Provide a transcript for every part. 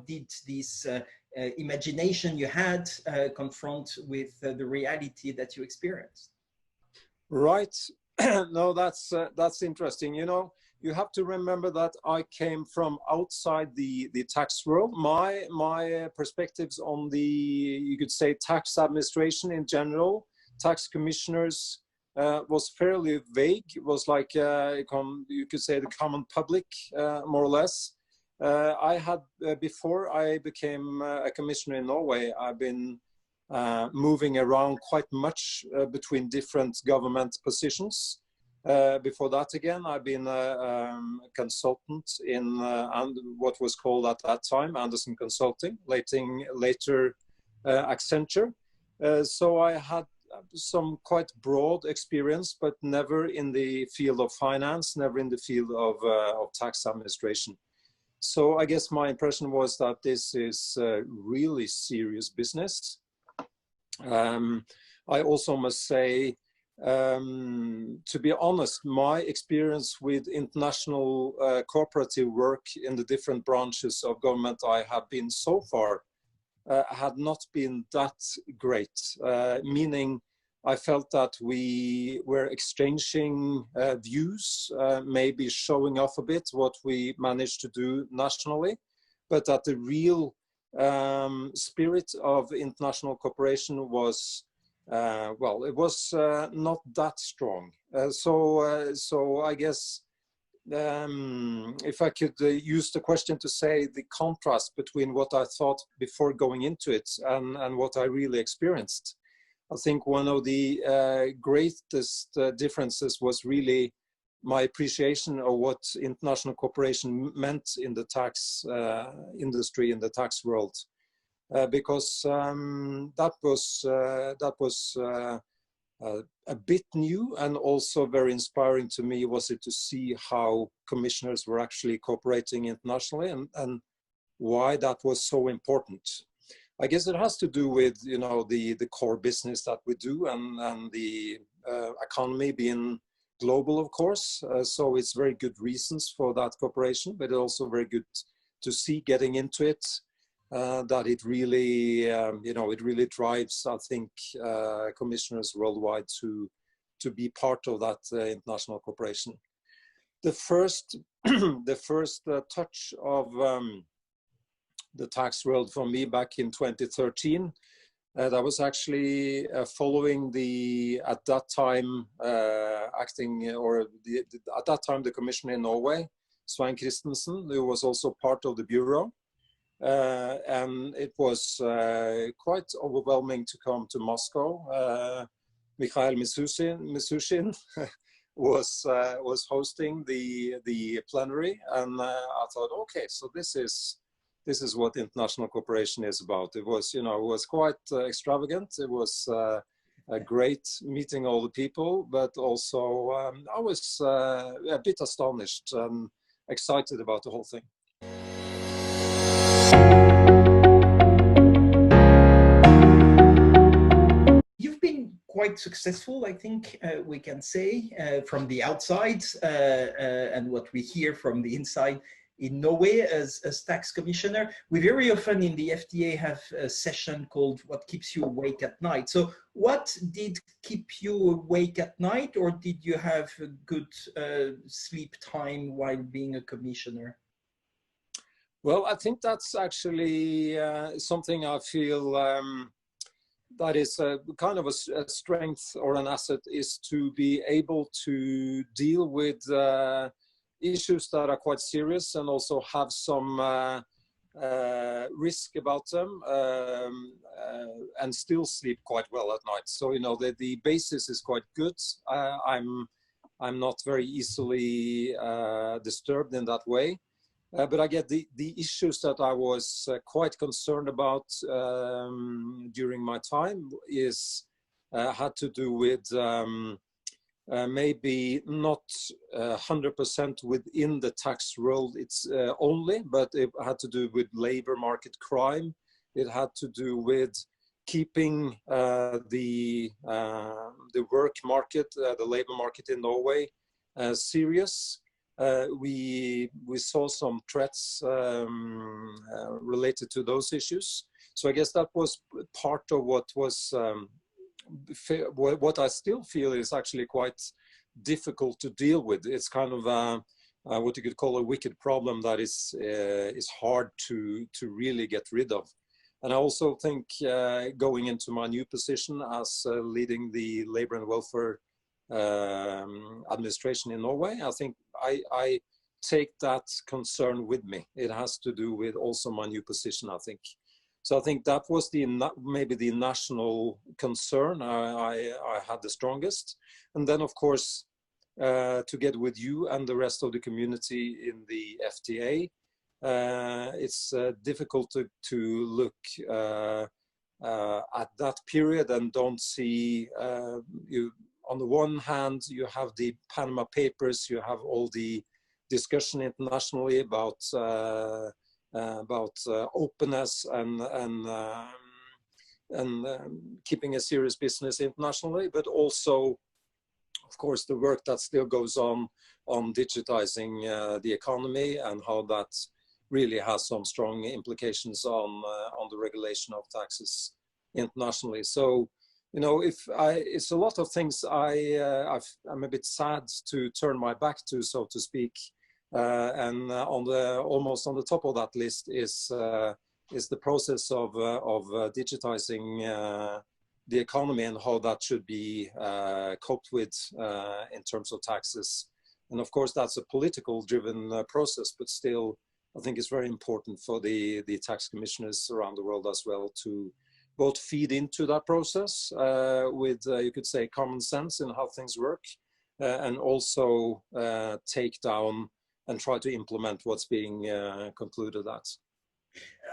did this imagination you had confront with the reality that you experienced? Right. No, that's interesting. You know, you have to remember that I came from outside the tax world. My perspectives on the, you could say, tax administration in general, tax commissioners, was fairly vague. It was like you could say the common public, more or less. I had before I became a commissioner in Norway, I've been moving around quite much between different government positions. Before that, again, I've been a consultant in what was called at that time Anderson Consulting, later Accenture. So I had some quite broad experience, but never in the field of finance, never in the field of tax administration. So I guess my impression was that this is really serious business. I also must say, to be honest, my experience with international cooperative work in the different branches of government I have been so far had not been that great, meaning I felt that we were exchanging views, maybe showing off a bit what we managed to do nationally, but that the real spirit of international cooperation was, well, it was not that strong. So I guess if I could use the question to say the contrast between what I thought before going into it and what I really experienced, I think one of the greatest differences was really my appreciation of what international cooperation meant in the tax industry, in the tax world, because that was a bit new, and also very inspiring to me was it to see how commissioners were actually cooperating internationally, and why that was so important. I guess it has to do with, you know, the core business that we do, and the economy being global, of course. So it's very good reasons for that cooperation, but it's also very good to see getting into it, that it really, you know, it really drives, I think, commissioners worldwide to be part of that international cooperation. The first, the first touch of the tax world for me back in 2013, that was actually following the, at that time, acting, or at that time the commissioner in Norway, Svein Christensen, who was also part of the bureau. And it was quite overwhelming to come to Moscow. Mikhail Mishustin was hosting the plenary, and I thought, okay, so this is what international cooperation is about. It was, you know, it was quite extravagant. It was a great meeting all the people, but also I was a bit astonished and excited about the whole thing. You've been quite successful, I think we can say, from the outside, and what we hear from the inside in Norway as tax commissioner. We very often in the FTA have a session called What Keeps You Awake at Night. So what did keep you awake at night, or did you have a good sleep time while being a commissioner? Well, I think that's actually something I feel that is kind of a strength or an asset, is to be able to deal with issues that are quite serious and also have some risk about them, and still sleep quite well at night. So, you know, the basis is quite good. I'm not very easily disturbed in that way. But I get the issues that I was quite concerned about during my time is had to do with maybe not 100% within the tax world it's only, but it had to do with labor market crime. It had to do with keeping the work market, the labor market in Norway serious. we saw some threats related to those issues. So I guess that was part of what was what I still feel is actually quite difficult to deal with. It's kind of what you could call a wicked problem that is hard to really get rid of. And I also think going into my new position as leading the labor and welfare administration in Norway, I think I take that concern with me. It has to do with also my new position, I think. So I think that was maybe the national concern I had the strongest. And then, of course, together with you and the rest of the community in the FTA, it's difficult to look at that period and don't see, on the one hand, you have the Panama Papers, you have all the discussion internationally about openness and keeping a serious business internationally, but also, of course, the work that still goes on digitizing the economy and how that really has some strong implications on the regulation of taxes internationally. So, you know, it's a lot of things I'm a bit sad to turn my back to, so to speak. And almost on the top of that list is the process of digitizing the economy and how that should be coped with in terms of taxes. And of course, that's a political driven process, but still, I think it's very important for the tax commissioners around the world as well to both feed into that process with, you could say, common sense in how things work, and also take down and try to implement what's being concluded at.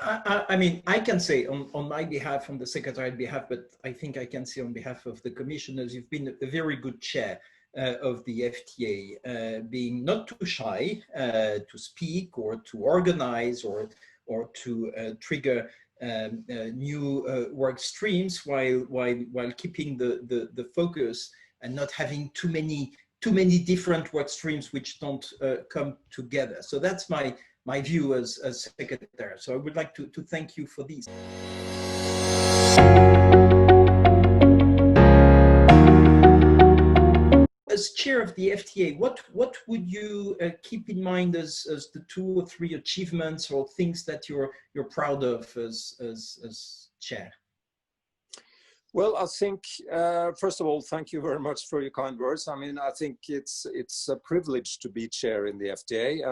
I mean, I can say on my behalf, on the Secretariat behalf, but I think I can say on behalf of the commissioners, you've been a very good chair of the FTA, being not too shy to speak or to organize or to trigger new work streams while keeping the focus and not having too many different work streams which don't come together. So that's my view as secretary. So I would like to thank you for this. As chair of the FTA, what would you keep in mind as the 2 or 3 achievements or things that you're proud of as chair? Well, I think, first of all, thank you very much for your kind words. I mean, I think it's a privilege to be chair in the FTA,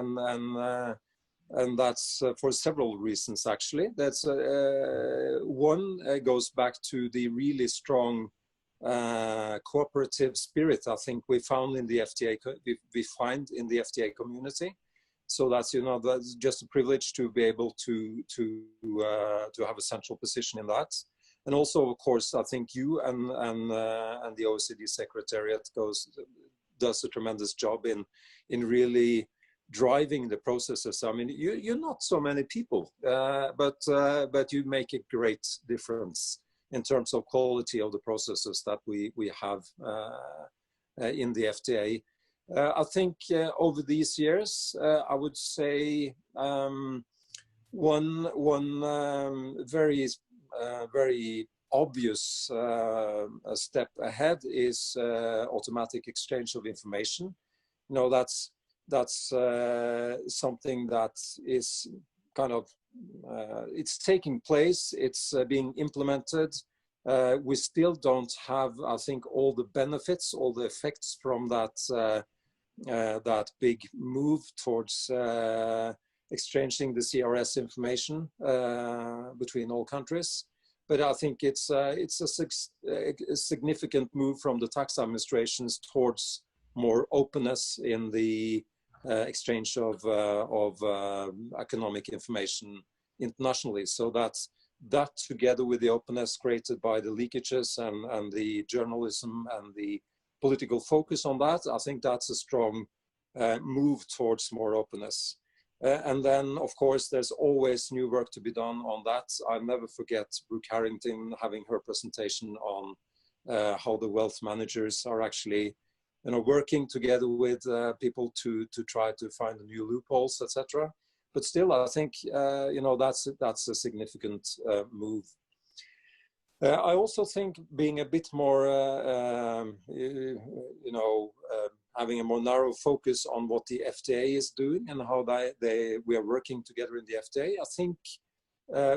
and that's for several reasons, actually. That's one goes back to the really strong cooperative spirit I think we found in the FTA, we find in the FTA community. So that's, you know, that's just a privilege to be able to have a central position in that. And also, of course, I think you and the OECD Secretariat does a tremendous job in really driving the processes. I mean, you're not so many people, but you make a great difference in terms of quality of the processes that we have in the FTA. I think over these years, I would say one very obvious step ahead is automatic exchange of information. You know, that's something that is kind of it's taking place, it's being implemented. We still don't have, I think, all the benefits, all the effects from that big move towards exchanging the CRS information between all countries. But I think it's a significant move from the tax administrations towards more openness in the exchange of economic information internationally. So that together with the openness created by the leakages and the journalism and the political focus on that, I think that's a strong move towards more openness. And then, of course, there's always new work to be done on that. I'll never forget Brooke Harrington having her presentation on how the wealth managers are actually working together with people to try to find new loopholes, etc. But still, I think that's a significant move. I also think being a bit more, having a more narrow focus on what the FTA is doing and how we are working together in the FTA. I think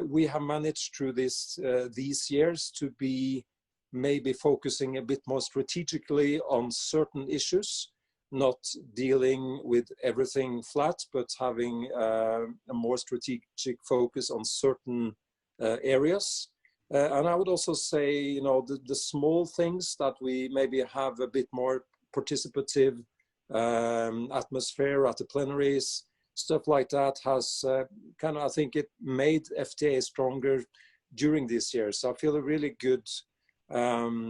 we have managed through these years to be maybe focusing a bit more strategically on certain issues, not dealing with everything flat, but having a more strategic focus on certain areas. And I would also say, the small things that we maybe have a bit more participative atmosphere at the plenaries, stuff like that has I think it made FTA stronger during these years. So I feel a really good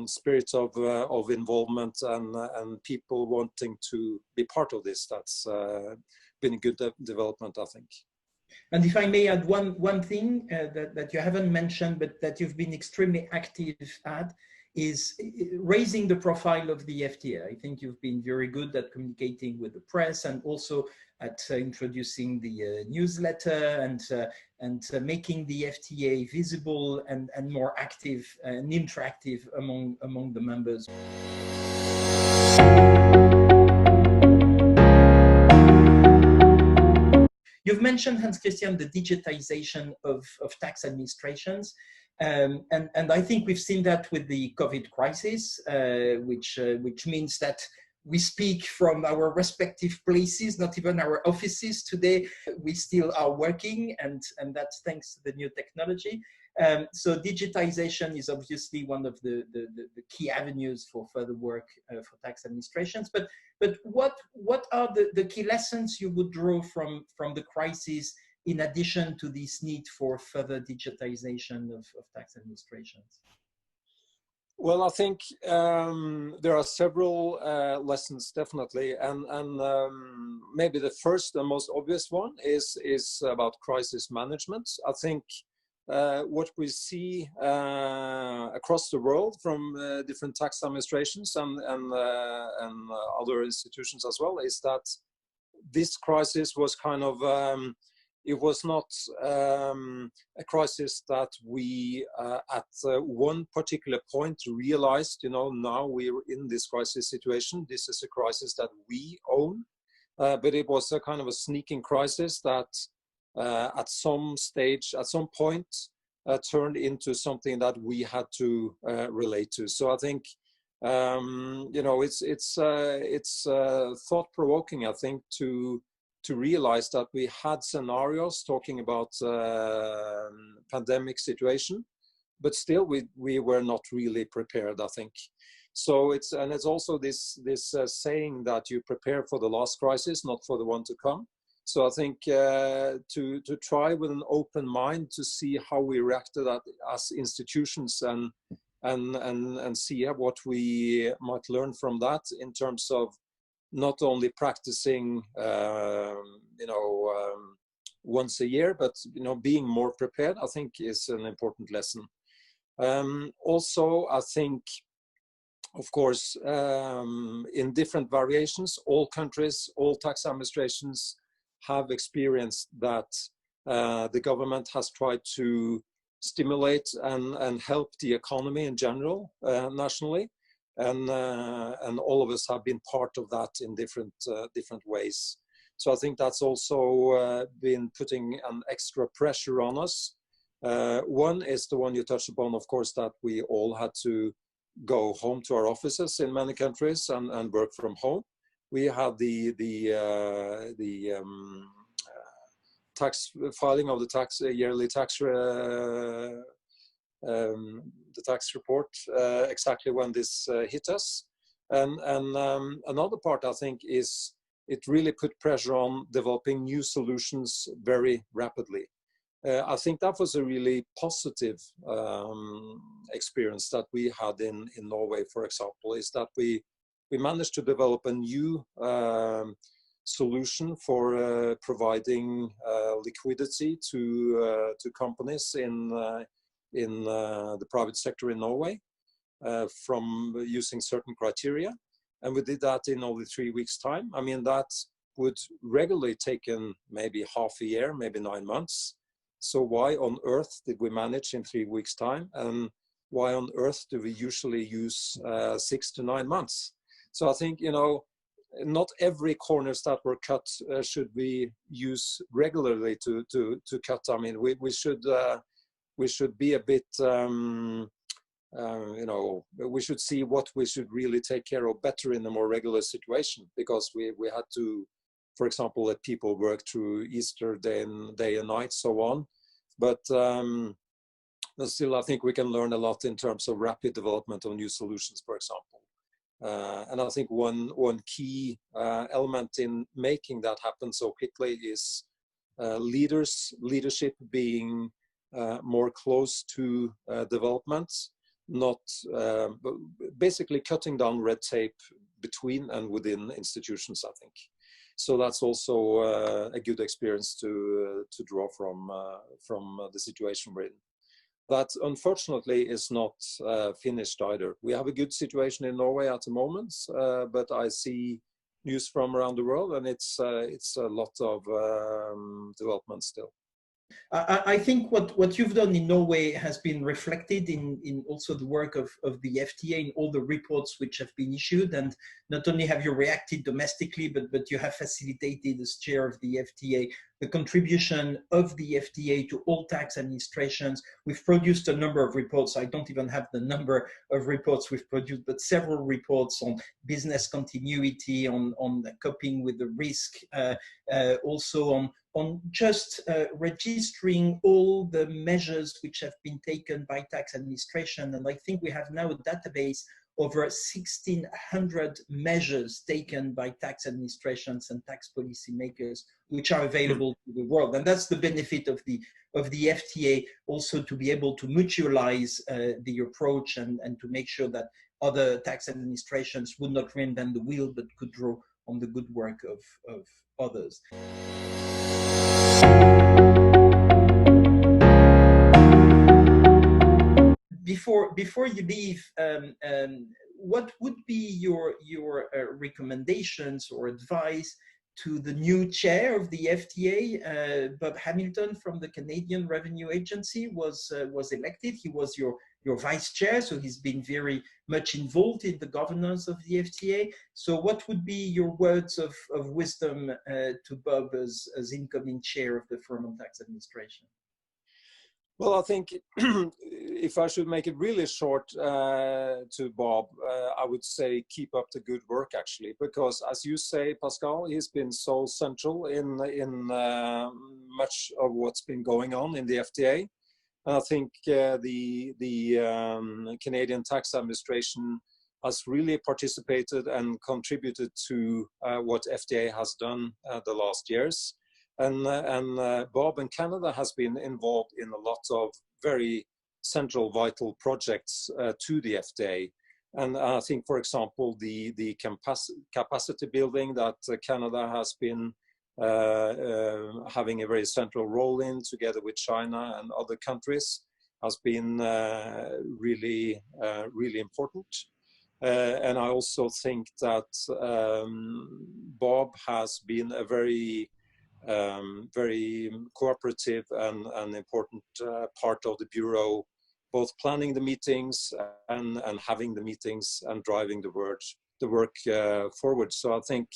spirit of involvement and people wanting to be part of this. That's been a good development, I think. And if I may add one thing that you haven't mentioned, but that you've been extremely active at, is raising the profile of the FTA. I think you've been very good at communicating with the press and also at introducing the newsletter and making the FTA visible and more active and interactive among the members. You've mentioned, Hans Christian, the digitization of tax administrations. And I think we've seen that with the COVID crisis, which means that we speak from our respective places, not even our offices today. We still are working, and that's thanks to the new technology. So digitization is obviously one of the key avenues for further work for tax administrations. But what are the key lessons you would draw from the crisis, in addition to this need for further digitization of tax administrations? Well, I think there are several lessons, definitely, and maybe the first and most obvious one is about crisis management. I think what we see across the world from different tax administrations and other institutions as well is that this crisis was kind of it was not a crisis that we at one particular point realized, now we're in this crisis situation. This is a crisis that we own, but it was a kind of a sneaking crisis that at some stage, at some point, turned into something that we had to relate to. So I think, it's thought-provoking, I think, to realize that we had scenarios talking about pandemic situation, but still we were not really prepared, I think. So it's also this saying that you prepare for the last crisis, not for the one to come. So I think to try with an open mind to see how we reacted as institutions and see what we might learn from that in terms of not only practicing, once a year, but being more prepared, I think, is an important lesson. Also, I think, of course, in different variations, all countries, all tax administrations have experienced that the government has tried to stimulate and help the economy in general, nationally. And all of us have been part of that in different ways. So I think that's also been putting an extra pressure on us. One is the one you touched upon, of course, that we all had to go home to our offices in many countries and work from home. We had the tax filing of the yearly tax the tax report exactly when this hit us. And another part, I think, is it really put pressure on developing new solutions very rapidly. I think that was a really positive experience that we had in Norway, for example, is that we managed to develop a new solution for providing liquidity to companies in the private sector in Norway from using certain criteria. and we did that in only 3 weeks' time. I mean, that would regularly take in maybe half a year, maybe 9 months. So why on earth did we manage in 3 weeks' time? And why on earth do we usually use 6 to 9 months? So I think, you know, not every corners that were cut should we use regularly to cut. I mean, we should be a bit, you know, we should see what we should really take care of better in a more regular situation, because we had to, for example, let people work through Easter day and night, so on. But still, I think we can learn a lot in terms of rapid development of new solutions, for example. And I think one key element in making that happen so quickly is leadership being more close to development, not basically cutting down red tape between and within institutions, I think. So that's also a good experience to draw from the situation we're in. That unfortunately is not finished either. We have a good situation in Norway at the moment, but I see news from around the world, and it's a lot of development still. I think what you've done in Norway has been reflected in also the work of the FTA in all the reports which have been issued. And not only have you reacted domestically, but you have facilitated as chair of the FTA the contribution of the FTA to all tax administrations. We've produced a number of reports. I don't even have the number of reports we've produced, but several reports on business continuity, on coping with the risk, also on just registering all the measures which have been taken by tax administration. And I think we have now a database over 1,600 measures taken by tax administrations and tax policymakers, which are available to the world. And that's the benefit of the FTA, also to be able to mutualize the approach and to make sure that other tax administrations would not reinvent the wheel, but could draw on the good work of others. Before you leave, what would be your recommendations or advice to the new chair of the FTA? Bob Hamilton from the Canadian Revenue Agency was elected. He was your vice chair, so he's been very much involved in the governance of the FTA. So what would be your words of wisdom to Bob as incoming chair of the Firm and Tax Administration? Well, I think if I should make it really short to Bob, I would say keep up the good work, actually, because as you say, Pascal, he's been so central in much of what's been going on in the FTA. And I think the Canadian Tax Administration has really participated and contributed to what FTA has done the last years. And Bob in Canada has been involved in a lot of very central, vital projects to the FTA. And I think, for example, the capacity building that Canada has been having a very central role in, together with China and other countries, has been really important. And I also think that Bob has been a very cooperative and important part of the Bureau, both planning the meetings and having the meetings and driving the work forward. So I think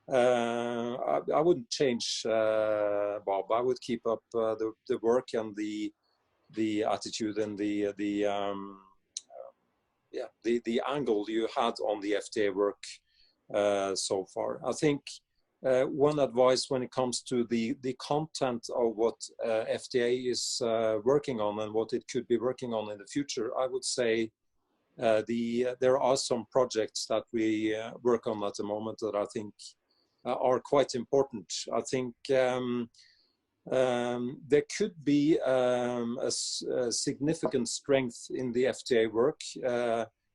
I wouldn't change Bob. I would keep up the work and the attitude and the angle you had on the FTA work so far. I think one advice when it comes to the content of what FTA is working on and what it could be working on in the future, I would say there are some projects that we work on at the moment that I think are quite important. I think there could be a significant strength in the FTA work,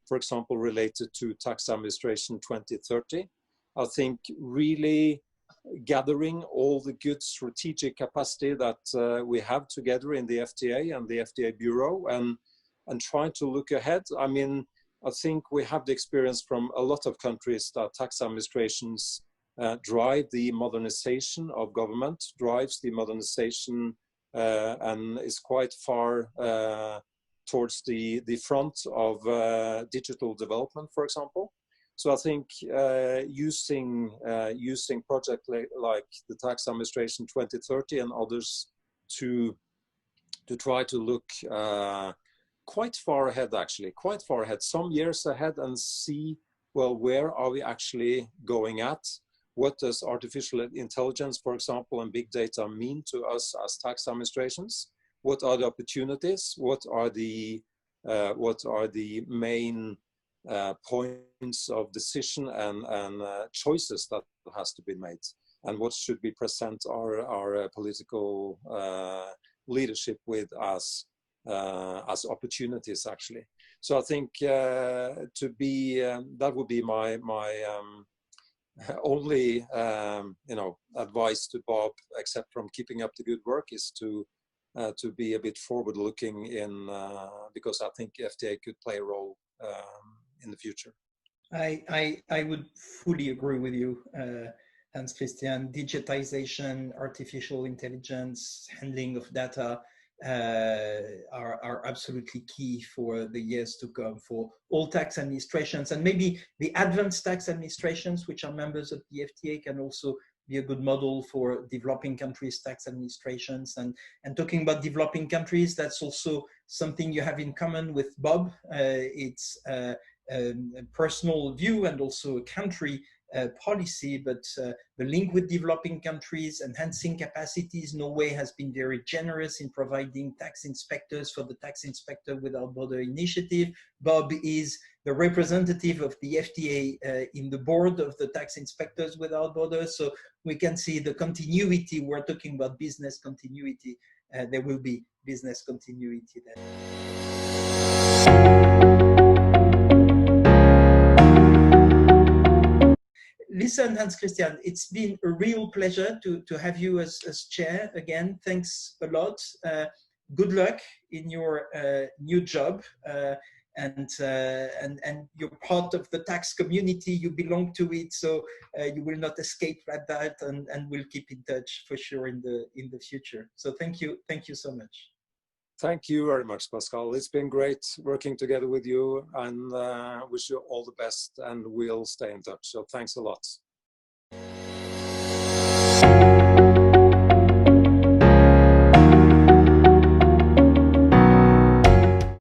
for example, related to Tax Administration 2030. I think really gathering all the good strategic capacity that we have together in the FTA and the FTA Bureau and trying to look ahead. I mean, I think we have the experience from a lot of countries that tax administrations drive the modernization of government, drives the modernization and is quite far towards the front of digital development, for example. So I think using projects like the Tax Administration 2030 and others to try to look quite far ahead, actually, quite far ahead, some years ahead, and see, well, where are we actually going at? What does artificial intelligence, for example, and big data mean to us as tax administrations? What are the opportunities? What are the main points of decision and choices that has to be made? And what should we present our political leadership with as opportunities, actually? So I think that would be my only advice to Bob, except from keeping up the good work, is to be a bit forward-looking because I think FTA could play a role in the future. I would fully agree with you, Hans Christian. Digitization, artificial intelligence, handling of data are absolutely key for the years to come for all tax administrations, and maybe the advanced tax administrations, which are members of the FTA, can also be a good model for developing countries' tax administrations. And talking about developing countries, that's also something you have in common with Bob. It's a personal view and also a country policy, but the link with developing countries, enhancing capacities. Norway has been very generous in providing tax inspectors for the Tax Inspector Without Border initiative. Bob is the representative of the FTA in the board of the Tax Inspectors Without Borders. So we can see the continuity. We're talking about business continuity. There will be business continuity there. Listen, Hans Christian, it's been a real pleasure to have you as chair again. Thanks a lot. Good luck in your new job, and you're part of the tax community. You belong to it, so you will not escape at that, and we'll keep in touch for sure in the future. So thank you so much. Thank you very much, Pascal. It's been great working together with you, and wish you all the best, and we'll stay in touch. So thanks a lot.